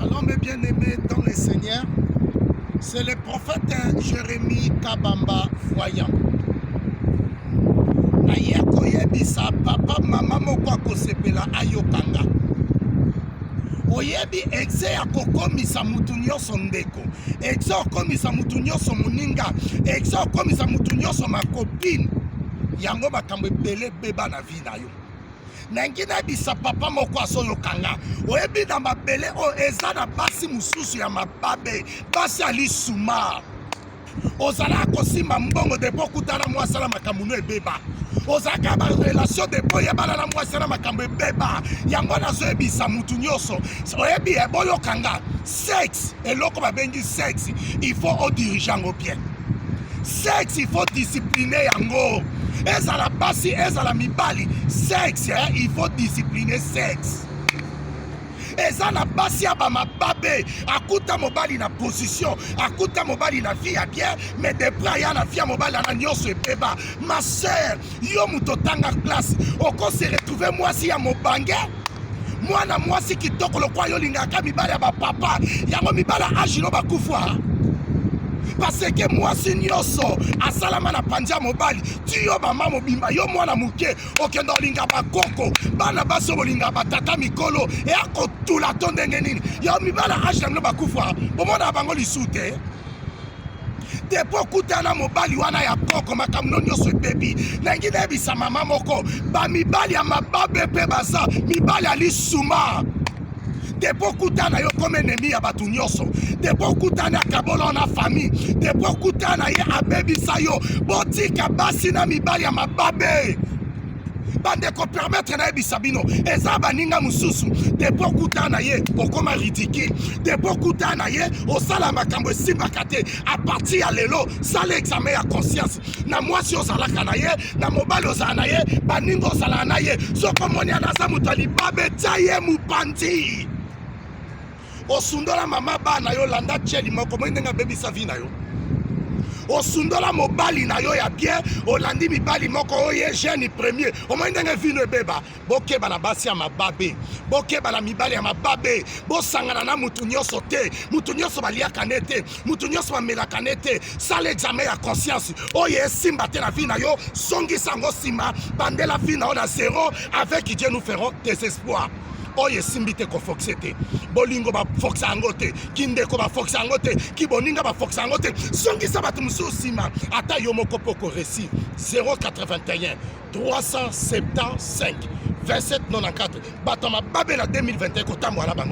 Shalom et bien-aimés dans le Seigneur, c'est le prophète Jérémie Kabamba voyant. Naye koyebisa papa mama moko akosepela ayokanga. Oyebi exe ya kokomisa mutu nyonso ndeko, exe okomisa mutu nyonso moninga, exe okomisa mutu nyonso makopine. Yango makambo ebele beba na vi na yo. Nangi na bisa papa moko azoyokanga. Oyebi na mabele o eza na basi mususu ya mababe, basi ali suma. Ozala kosima mbongo depo kutana mwasala makambo no ebeba. Ozaka ba relation depo yebala na mwasala makambo ebeba. Yango nazoyebisa mutu nyonso. Oyebi eboyokanga. Sexe, eloko babengi sexe, il faut au dirigeant bien. Sexe, il faut discipliner yango. Ezala basi, ezala mibali. Sexe, il faut discipliner sexe. Ezala basi aba mababe. Akuta mobali na position. Akuta mobali na vie ya bien. Mais de praya na vie mobali na nyonso ebeba. Ma sœur, yo mutotanga classe. Oko se retrouver mwasi ya mobange. Mwana mwasi kitoko lokwa yo lingaka mibali ya ba papa. Yango mibali ajino bakufwa. Parce que mwasi nyonso asalama na panja mobali ti yo mama mobimba yo mwana muke okendo linga bakoko bana baso bolinga batata mikolo e akotula to ndenge nini yo mibala ajamno bakufa bomona bango lisute depo kutana mobali wana ya koko makamno nyonso ebebi nangi na ebisa mama moko ba mibali ya mababe pe baza mibali ali suma. Depo kutana yo comme ennemi ya batu nyonso. Depo kutana kabolo na famille. Depo kutana ye abebisa yo. Botika basi na mibali ya mababe. Bande ko permettre na ebisa bino. Eza baninga mususu. Depo kutana ye okoma ridicule. Depo kutana ye osala makambo esimbaka te. A partir ya lelo sala examen ya conscience. Na mwasi ozalaka na ye, na mobali ozala na ye, baninga ozala na ye. Soko moni anaza mutu alibabe tia ye mupandi. Osundola mama bana yo landa cheli moko mwendenga baby savina yo. Osundola mobali na yo ya bien, olandi mibali moko oye jeune premier. Omwendenga vino beba, bokeba na basi ya mababe. Bokeba na mibali ya mababe. Bosangana na mutu nyonso te, mutu nyonso baliaka nete, mutu nyonso bamelaka nete. Sala examen ya conscience. Oye simba te na vina yo, songi sango sima, bandela vina yo na zéro avec Dieu nous ferons des espoirs. Oye simbite ko foxete bolingo ba foxango te kindeko ba foxango te kiboninga ba foxango te songisa batu musosima ata yo moko poko récit 081 375 2794 batama babela 2021 ko tambo ala